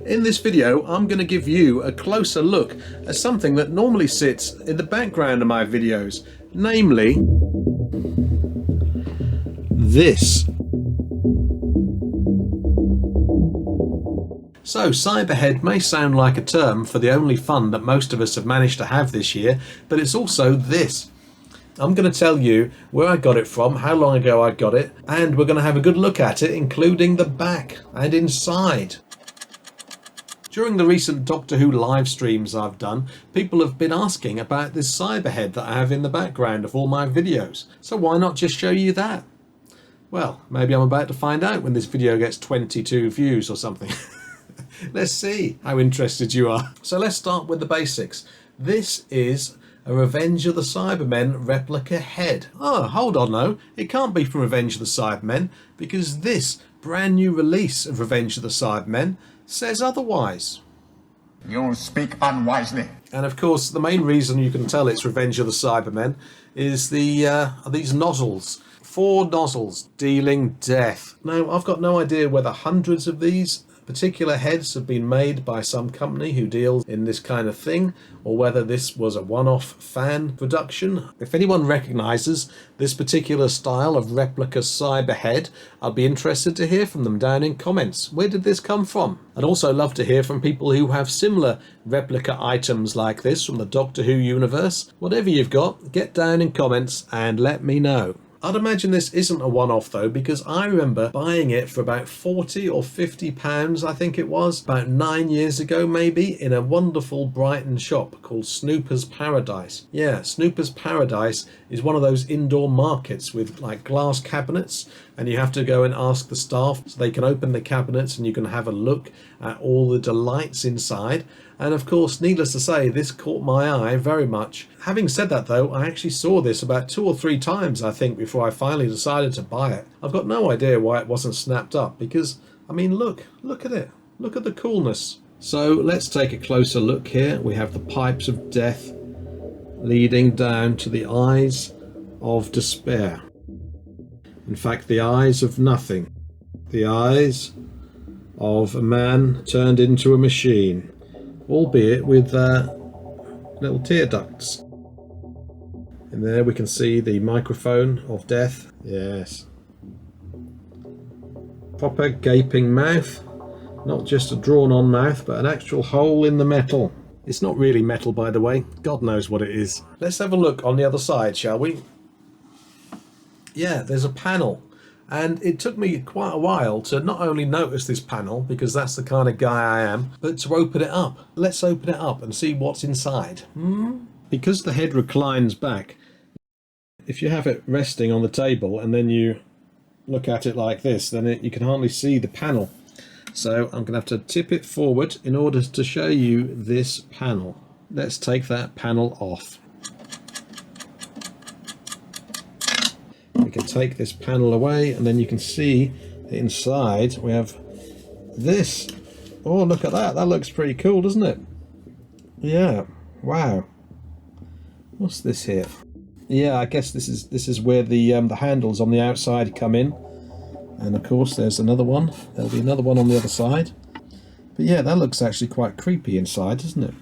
In this video, I'm going to give you a closer look at something that normally sits in the background of my videos, namely this. So, Cyberhead may sound like a term for the only fun that most of us have managed to have this year, but it's also this. I'm going to tell you where I got it from, how long ago I got it, and we're going to have a good look at it, including the back and inside. During the recent Doctor Who live streams I've done, people have been asking about this Cyberhead that I have in the background of all my videos. So why not just show you that? Well, maybe I'm about to find out when this video gets 22 views or something. Let's see how interested you are. So let's start with the basics. This is a Revenge of the Cybermen replica head. Oh, hold on though. It can't be from Revenge of the Cybermen because this brand new release of Revenge of the Cybermen says otherwise. You speak unwisely. And of course, the main reason you can tell it's Revenge of the Cybermen is these nozzles. 4 nozzles dealing death. Now, I've got no idea whether hundreds of these particular heads have been made by some company who deals in this kind of thing, or whether this was a one-off fan production. If anyone recognises this particular style of replica cyber head, I'd be interested to hear from them down in comments. Where did this come from? I'd also love to hear from people who have similar replica items like this from the Doctor Who universe. Whatever you've got, get down in comments and let me know. I'd imagine this isn't a one-off though, because I remember buying it for about 40 or 50 pounds, I think it was, about 9 years ago maybe, in a wonderful Brighton shop called Snooper's Paradise. Yeah, Snooper's Paradise is one of those indoor markets with like glass cabinets, and you have to go and ask the staff so they can open the cabinets and you can have a look at all the delights inside. And of course, needless to say, this caught my eye very much. Having said that though, I actually saw this about 2 or 3 times, I think, before I finally decided to buy it. I've got no idea why it wasn't snapped up because, I mean, look at it. Look at the coolness. So let's take a closer look here. We have the pipes of death leading down to the eyes of despair. In fact, the eyes of nothing. The eyes of a man turned into a machine, albeit with little tear ducts. And there we can see the microphone of death. Yes. Proper gaping mouth. Not just a drawn on mouth, but an actual hole in the metal. It's not really metal, by the way. God knows what it is. Let's have a look on the other side, shall we? Yeah, there's a panel. And it took me quite a while to not only notice this panel, because that's the kind of guy I am, but to open it up. Let's open it up and see what's inside. Because the head reclines back, if you have it resting on the table and then you look at it like this, then you can hardly see the panel. So I'm going to have to tip it forward in order to show you this panel. Let's take that panel off. We can take this panel away and then you can see inside we have this. Oh, look at that. That looks pretty cool, doesn't it? Yeah. Wow. What's this here? Yeah, I guess this is where the handles on the outside come in. And of course there's another one. There'll be another one on the other side. But yeah, that looks actually quite creepy inside, doesn't it?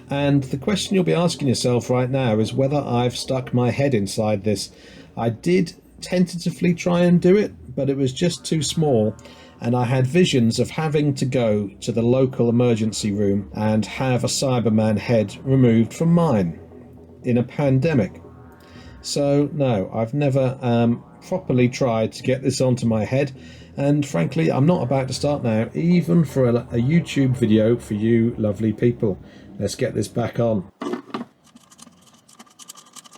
And the question you'll be asking yourself right now is whether I've stuck my head inside this. I did tentatively try and do it, but it was just too small, and I had visions of having to go to the local emergency room and have a Cyberman head removed from mine in a pandemic. So no, I've never properly tried to get this onto my head, and frankly I'm not about to start now, even for a YouTube video for you lovely people. Let's get this back on.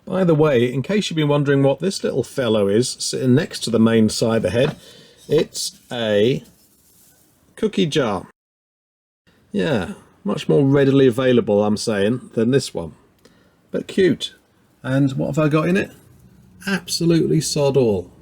By the way, in case you've been wondering what this little fellow is sitting next to the main Cyberhead, it's a cookie jar. Yeah, much more readily available, I'm saying, than this one. But cute. And what have I got in it? Absolutely sod all.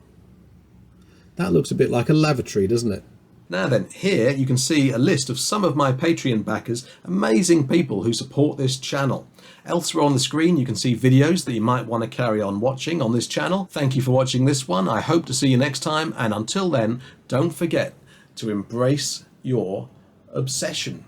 That looks a bit like a lavatory, doesn't it? Now then, here you can see a list of some of my Patreon backers, amazing people who support this channel. Elsewhere on the screen you can see videos that you might want to carry on watching on this channel. Thank you for watching this one. I hope to see you next time, and until then, don't forget, to embrace your obsession.